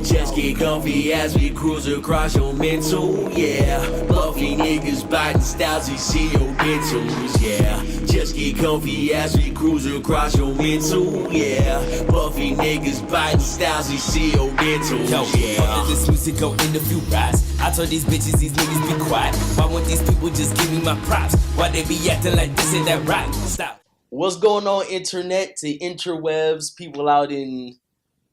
Just get comfy as we cruise across your mental, yeah. Buffy niggas biting styles, we see your dentals, yeah. Just get comfy as we cruise across your mental, yeah. Buffy niggas biting styles, we see your dentals, yeah. Fuck this music, go in a few rides. I told these bitches, these niggas be quiet. Why won't these people just give me my props? Why they be acting like this and that right? Stop. What's going on, internet, to interwebs, people out in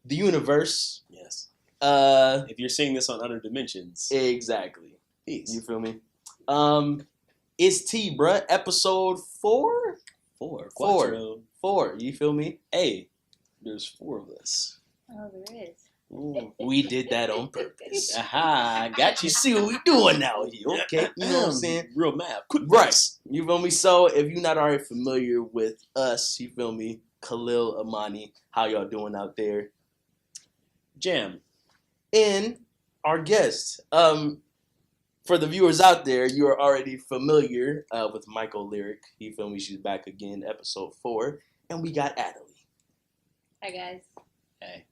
the universe? Yes. Uh, If you're seeing this on other dimensions, exactly. peace. You feel me? It's T, bruh. Episode 4? Four. Four. You feel me? Hey, there's 4 of us. Oh, there is. Ooh. We did that on purpose. Aha, I got You you. see what we doing now here, okay? You know what I'm saying? Real math. Quick Right. maths. You feel me? So if you're not already familiar with us, you feel me? Kahlil, Amani, how y'all doing out there? Jam. And our guest. For the viewers out there, you are already familiar with Myko Lyric. You feel me? She's back again, episode 4. And we got Atalie. Hi, guys. Hey,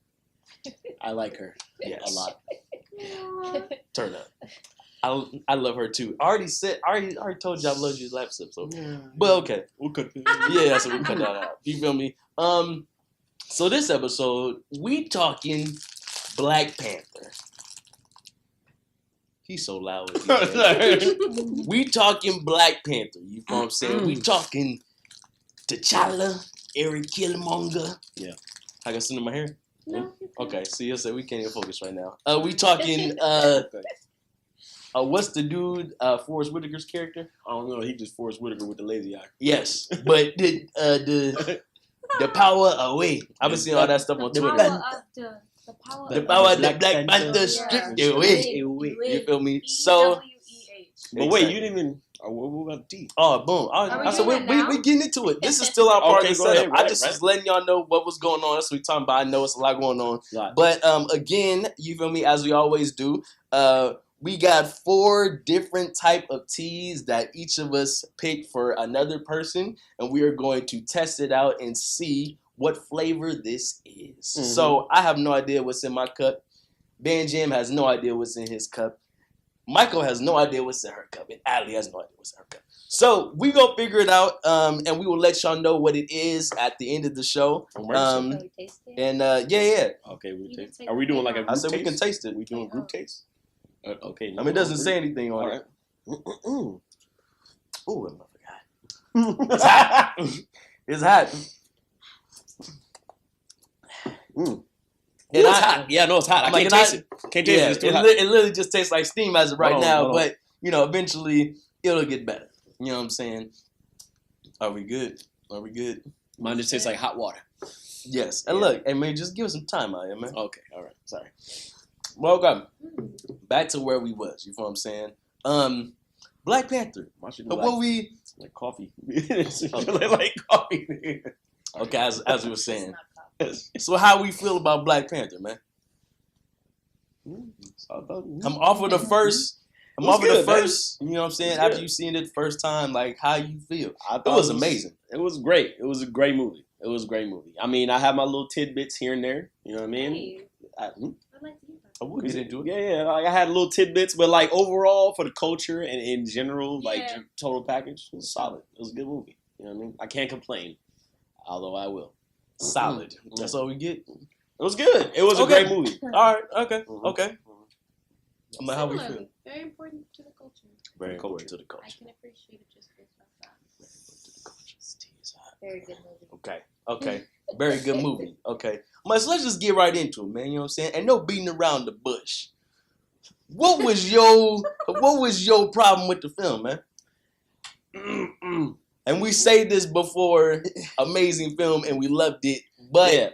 I like her Yes. a lot. Turn up. I love her too. I already told you I loved you last episode. But okay. We'll cut this. Yeah, so we cut that out. You feel me? So this episode, we talking Black Panther. He's so loud. We talking Black Panther. You know what I'm saying? We talking T'Challa, Eric Killmonger. Yeah. I got some in my hair? No. Okay, so you'll say we can't even focus right now. We talking what's the dude, Forrest Whitaker's character? I don't know. He just Forrest Whitaker with the lazy eye. Yes, but the power away. I've been seeing all that stuff on The Twitter. power The power of the Black Black Panther. Panther stripped away. You feel me? So, But wait, you didn't even. What about D? oh, boom. Are we I said, doing it now? we getting into it. This is still our part Okay, of the go setup. ahead, I just right. was letting y'all know what was going on. That's what we're talking about. I know it's a lot going on. Right. But again, you feel me, as we always do, we got 4 different type of teas that each of us picked for another person, and we are going to test it out and see what flavor this is. Mm-hmm. So I have no idea what's in my cup. Ben Jam has no idea what's in his cup. Myko has no idea what's in her cup, and Atalie has no idea what's in her cup. So we gonna figure it out, and we will let y'all know what it is at the end of the show. And yeah. Okay, we You taste. can take Are we doing like a group I said we can taste? taste it. We doing group taste? Okay. I mean, it doesn't say anything on All it. right. Ooh, I forgot. It's hot. It's hot. Mm. And It's hot. Yeah, no, it's hot. I Like, can't and taste it. Can't taste Yeah, it. It's too hot. it literally just tastes like steam as of right Hold on, now, hold on. but eventually it'll get better. You know what I'm saying? Are we good? Are we good? Mine just tastes like hot water. Yes. And Yeah. look, hey man, just give us some time out here, man. Okay, all right. Sorry. Welcome back to where we was. You know what I'm saying? Black Panther. Why should What we like coffee? like coffee. okay, as we were saying. So how we feel about Black Panther, man? I'm off of the first. It was good, man. You know what I'm saying? It was After good. you seen it the first time, like how you feel? I It thought was amazing. It was great. It was a great movie. It was a great movie. I mean, I have my little tidbits here and there. You know what I mean? I'd like to hear that. I will get into it. Yeah. Like I had little tidbits, but like overall for the culture and in general, like Yeah. total package, it was solid. It was a good movie. You know what I mean? I can't complain, although I will. Solid. That's all we get. It was good. It was Okay. a great movie. All right. Okay. Mhm. Okay. I'm like, how we feel? Similarly, very important to the culture. Very Culture. important to the I culture. can appreciate it just based off that. Very good movie. Okay. Okay. Very good movie. Okay. So let's just get right into it, man. You know what I'm saying? And no beating around the bush. What was your problem with the film, man? And we say this before, amazing film, and we loved it. But Yeah.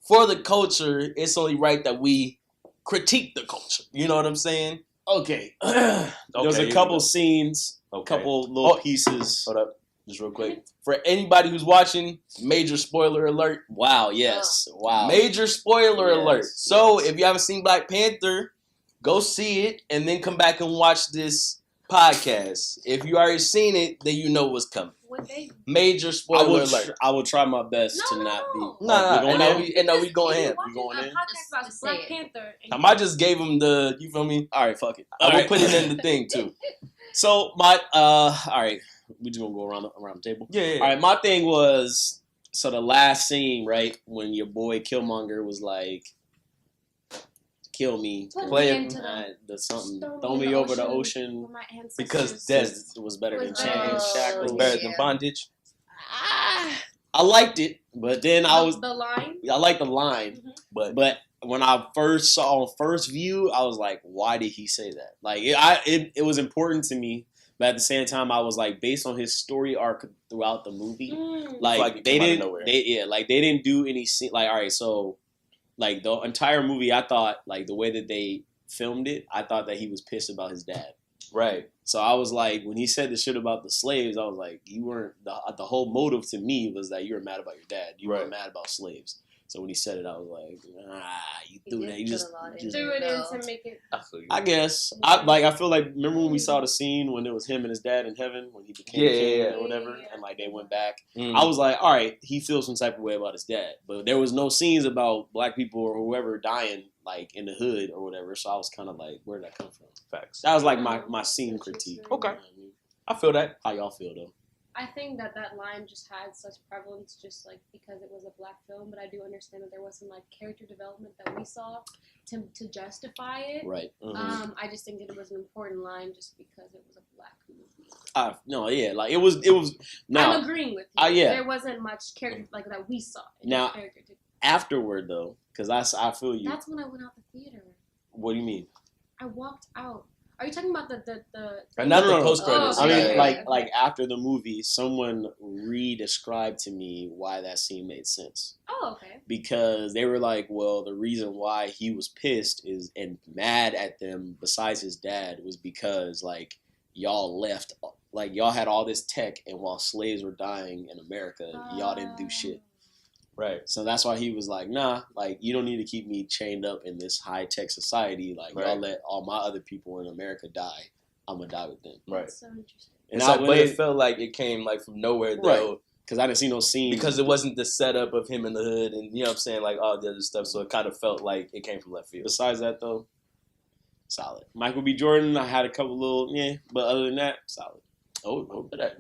for the culture, it's only right that we critique the culture. You know what I'm saying? Okay. Okay, There's here a we couple go. scenes, a Okay. couple little Oh. pieces. Hold up, just real quick. For anybody who's watching, major spoiler alert. Wow. Yes. Wow. Major spoiler Yes, alert. So yes. if you haven't seen Black Panther, go see it and then come back and watch this podcast. If you already seen it, then you know what's coming. Would they? Major I spoiler will. alert. I will try my best No, to no, not be. no. Nah, we going in? and we going in. We going in? a podcast about Just Black say it. Panther. And I just gave him the. You feel me? All right, fuck it. I All will right. put it in the thing too. So my all right, we just gonna go around the table. Yeah. All right, my thing was so the last scene, right, when your boy Killmonger was like, "Kill me, Put Play me it. into the the something, Throw throw me me in over the the ocean ocean." with my ancestors. Because Death was better than Was chains, better. shackles. It's better than Yeah. bondage. I liked it, but then I was the line. I liked the line, But but when I first saw on first view, I was like, why did he say that? Like it was important to me, but at the same time, I was like, based on his story arc throughout the movie, Like like it they come out of didn't, nowhere. they didn't do any scene. Like all right, so like the entire movie, I thought like the way that they filmed it, I thought that he was pissed about his dad. right. So I was like, when he said the shit about the slaves, I was like, you weren't the whole motive to me was that you were mad about your dad. You Right. weren't mad about slaves. So when he said it, I was like, you He threw did that. You put just, a lot just Threw it in though. to make it. I feel you. I guess I feel like remember when we saw the scene when it was him and his dad in heaven when he became king Yeah. or whatever, and like they went back. Mm. I was like, all right, he feels some type of way about his dad, but there was no scenes about black people or whoever dying like in the hood or whatever. So I was kind of like, where did that come from? Facts. That was like my scene critique. Okay. You know what I mean? I feel that. How y'all feel though? I think that line just had such prevalence just like because it was a black film, but I do understand that there was some like character development that we saw to justify it. Right. I just think that it was an important line just because it was a black movie. No, yeah, like it was. Now I'm agreeing with you. yeah. There wasn't much character like that we saw. in Now, the character to- afterward though, because I feel you. That's when I went out the theater. What do you mean? I walked out. Are you talking about the And not No, the no, no. post credits. Oh, I mean, yeah, yeah. like after the movie, someone re-described to me why that scene made sense. Oh, okay. Because they were like, well, the reason why he was pissed is and mad at them, besides his dad, was because like y'all left, like y'all had all this tech, and while slaves were dying in America, y'all didn't do shit. Right. So that's why he was like, nah, like you don't need to keep me chained up in this high tech society. Like y'all Right. let all my other people in America die. I'm gonna die with them. Right. That's so interesting. And It's I like, but it felt like it came like from nowhere though. because I didn't see no scene Because it wasn't the setup of him in the hood and you know what I'm saying, like all the other stuff. So it kind of felt like it came from left field. Besides that though, solid. Michael B. Jordan, I had a couple little but other than that, solid. Oh, that.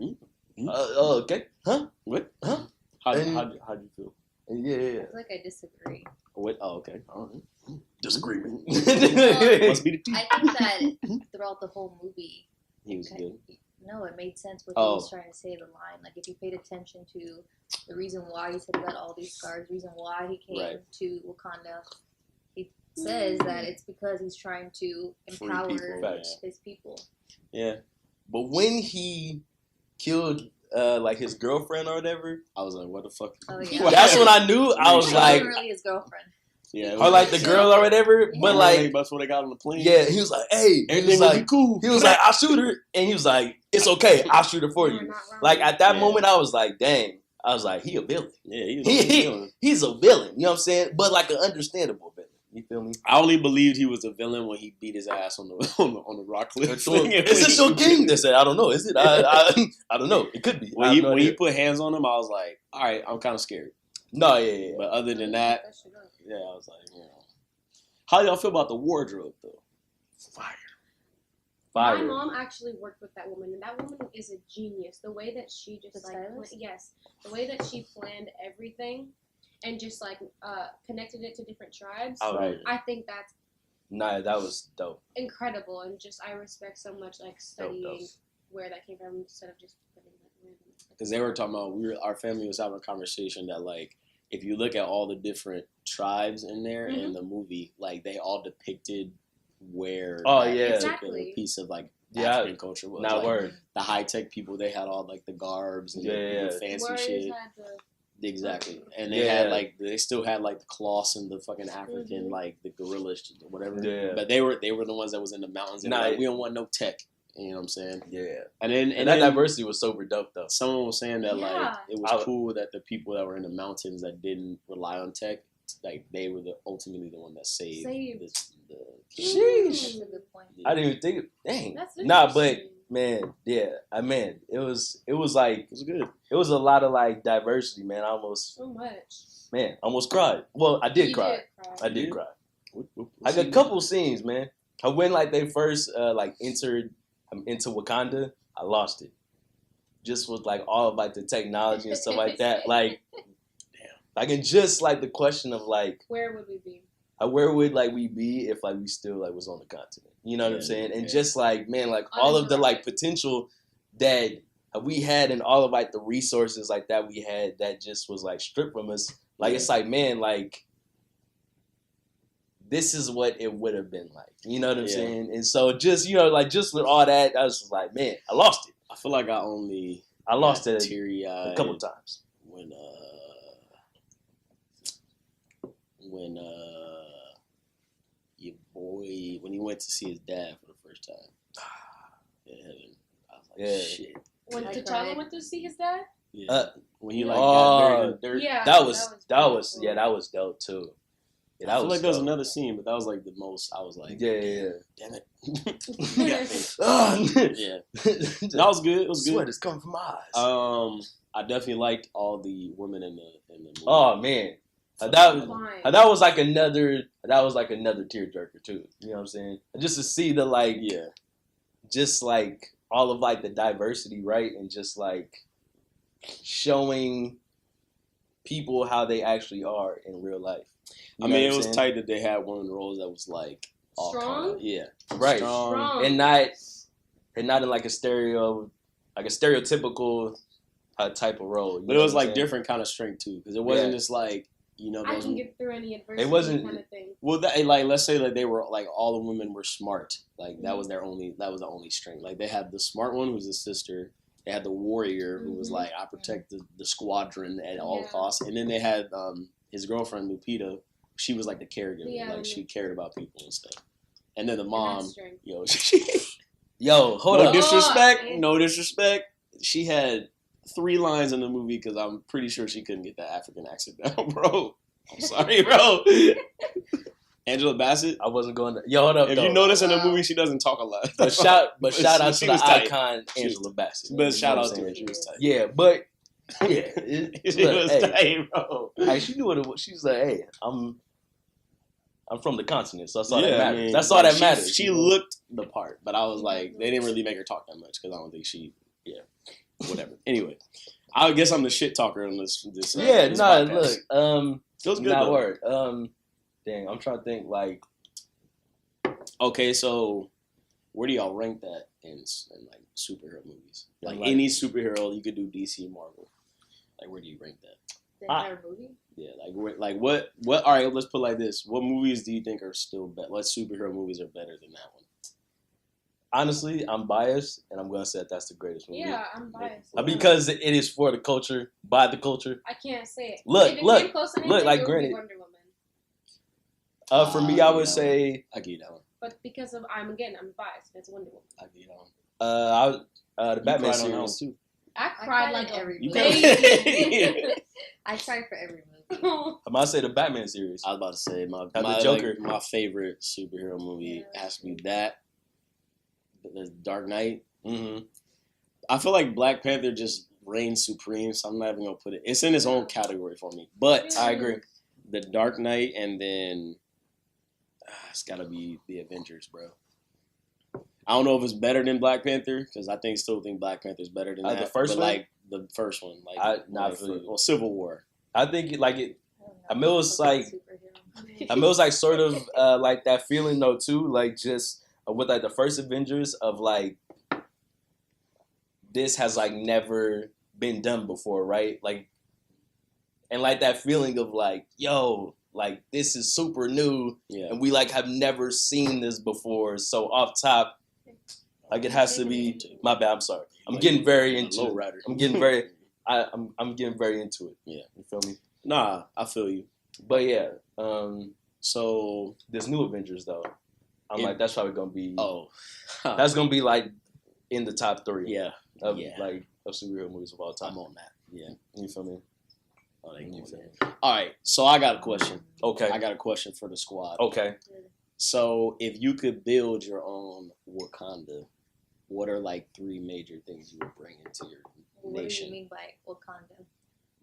Okay. Huh? What? Huh? How'd And- you feel? Yeah. I feel like I disagree. What? Oh, okay. All right. Disagreement. Must be the teeth. I think that throughout the whole movie, He was good. no, it made sense what Oh. he was trying to say. The line, like if you paid attention to the reason why he said he got all these scars, reason why he came Right. to Wakanda, he says that it's because he's trying to Free empower people, facts. his people. Yeah. But when he killed like his girlfriend or whatever, I was like, what the fuck? Oh yeah, that's when I knew. I was It like, wasn't really his girlfriend. Yeah. or like the girl or whatever. Yeah. But like, that's when they got on the plane. yeah, he was like, hey, he Everything was will like, be cool. he was like, I'll shoot her, and he was like, it's okay, I'll shoot her for You were you. not wrong. Like at that Yeah. moment, I was like, dang. I was like, he a villain. Yeah, he was He's a villain. You know what I'm saying? But like an understandable villain. You feel me? I only believed he was a villain when he beat his ass on the on the rock cliff. Is this your king? They said, I don't know. Is it? I don't know. It could be. When I he have no when he idea. put hands on him, I was like, all right, I'm kind of scared. No, yeah. But other than that, That shit up. yeah, I was like, how y'all feel about the wardrobe though? Fire. My Fire. mom actually worked with that woman, and that woman is a genius. The way that she just The like stylist? the way that she planned everything, and just like connected it to different tribes. Oh, right. I think that's Nah, that was dope. incredible, and just I respect so much like studying dope. where that came from instead of just putting it random. Because they were talking about our family was having a conversation that like if you look at all the different tribes in there in the movie, like they all depicted where Oh, that yeah. particular Exactly. piece of like Yeah. African culture was. Not like, word. the high tech people, they had all like the garbs and Yeah. the fancy Warriors shit. had the Exactly, and they Yeah. had like they still had like the cloths and the fucking African like the gorillas whatever. Yeah. But they were the ones that was in the mountains. And Nah, like, we don't want no tech. You know what I'm saying? Yeah. And then And that then diversity was super dope though. someone was saying that like Yeah. it was cool that the people that were in the mountains that didn't rely on tech, like they were ultimately the one that saved Saved. the Sheesh. That's a good point. I didn't even think. Dang. That's Nah, but interesting. Man, yeah, it was like It was good. it was a lot of like diversity, man. I almost So much. almost cried. Well, I did You cry. did cry. I did did? cry. What Like a couple scenes, man. When like they first like entered into Wakanda, I lost it. Just with like all of like the technology and stuff like that. Like, damn. Like and just like the question of like, Where would we be? where would like we be if like we still like was on the continent? You know what I'm Yeah, saying? And yeah. just like man, like all of the like potential that we had and all of like the resources like that we had that just was like stripped from us. Like it's like man, like this is what it would have been like. You know what I'm Yeah. saying? And so just like just with all that, I was just like, man, I lost it. I feel like I lost it teary a couple times. when your boy when he went to see his dad for the first time in heaven. I was like, Yeah. shit. When I T'Challa cried. went to see his dad? Yeah. When he like got buried in the dirt. Yeah. That was beautiful. yeah, that was dope too. Yeah, I feel like there was dope. another scene, but that was like the most. I was like, Yeah. damn it. Yeah. Yeah, that was good. It was Sweat good. is coming from my eyes. I definitely liked all the women in the movie. Oh man, that Fine. was like another tearjerker too. You know what I'm saying? Just to see the like, Yeah, just like all of like the diversity, right, and just like showing people how they actually are in real life. You I know mean, what it I'm was saying? tight that they had one of the roles that was like all Strong? kinda- yeah, Right. Strong. and not in like a stereotypical type of role. You but know it was what I'm like saying? different kind of strength too, because it wasn't Yeah. just like I those. can get through any adversity wasn't- kind of thing. Well, that, like let's say like they were like all the women were smart. Like that Mhm. was the only strength. Like they had the smart one who was the sister. They had the warrior who was Mhm. like I protect the squadron at all Yeah. costs, and then they had his girlfriend Lupita. She was like the caregiver. Yeah, like she yeah. cared about people and stuff. And then the And mom, that's strength. yo, Yo, hold no up. disrespect, Oh, no disrespect. She had 3 lines in the movie because I'm pretty sure she couldn't get that African accent down, bro. I'm sorry, bro. Angela Bassett. I wasn't going to. Yo, hold up. If though. you notice in the Wow. movie, she doesn't talk a lot. But shout out she to the was tight. icon She was- Angela Bassett. But You shout know out what to I'm her. saying? She was tight. Yeah, but yeah, She look, was hey, tight, bro. hey, she knew what it was. She was like, "Hey, I'm from the continent, so that's all that Yeah, I matters. mean, That's all that she- matters." She you know? looked the part, but I was like, they didn't really make her talk that much because I don't think whatever. Anyway, I guess I'm the shit talker on this. Yeah, this no, podcast. look, It was good not though. word. Dang, I'm trying to think. Like, Okay, so where do y'all rank that in like superhero movies? Like Like- any superhero, you could do DC, Marvel. Like where do you rank that? The entire movie? Yeah, like what? All right, let's put it like this: what movies do you think are still better? What superhero movies are better than that one? honestly, I'm biased, and I'm gonna say that's the greatest movie. Yeah, I'm biased. Because it is for the culture, by the culture. I can't say it. Look, If it look, came close to look, anything, like, it would be granted- Wonder Woman. For me, I would Yeah. say I give you that one. But because of I'm biased. It's Wonder Woman. I give you that one. the You Batman cried on that one series. too. I cried cried like in every a movie. baby. I tried for every movie. I'm gonna say the Batman series. I was about to say my the Joker. like, my favorite superhero movie Yeah. has to be that. The Dark Knight. Mm-hmm. I feel like Black Panther just reigns supreme, so I'm not even gonna put it. It's in its own category for me. But I agree. The Dark Knight, and then it's gotta be the Avengers, bro. I don't know if it's better than Black Panther because I still think Black Panther's better than that. The first but one? like the first one, like I feel you. well, Civil War. I think it. I I mean, it was like- Superhero. I mean, it was like sort of like that feeling though too, like just with like the first Avengers of like this has like never been done before, right? Like, and like that feeling of like, yo, like this is super new, Yeah, and we like have never seen this before. So off top, like it has to be. My bad. I'm sorry. I'm getting very into Low it. Rider. I'm getting very. I'm getting very into it. Yeah. You feel me? Nah, I feel you. But yeah, So this new Avengers though, I'm Yeah. like that's probably gonna be. oh, That's gonna be like in the top 3 yeah, of yeah. like of superhero movies of all time. I'm on that. Yeah. You feel me? Oh, they You going feel in. me? All right, so I got a question. Okay. I got a question for the squad. Okay. So if you could build your own Wakanda, what are like 3 major things you would bring into your What do nation? you mean by Wakanda?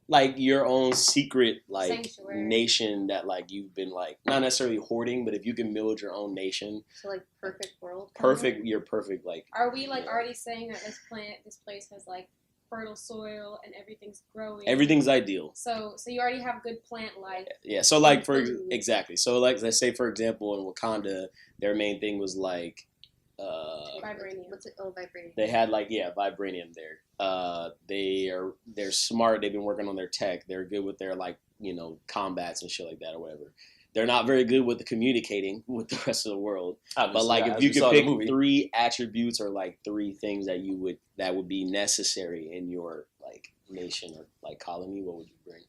Like your own secret like Sanctuary. nation that like you've been like not necessarily hoarding, but if you can build your own nation, So like perfect world. perfect, you're perfect. Like Are we like already saying that this place has like fertile soil and everything's growing? everything's ideal. So you already have good plant life. Yeah. So like for Food. exactly. So like let's say for example in Wakanda, their main thing was like Vibranium. What's it? Oh, vibranium. they had like vibranium there. They're smart. They've been working on their tech. They're good with their like combats and shit like that or whatever. They're not very good with the communicating with the rest of the world. But like if you could pick 3 attributes or like 3 things that would be necessary in your like nation or like colony, what would you bring?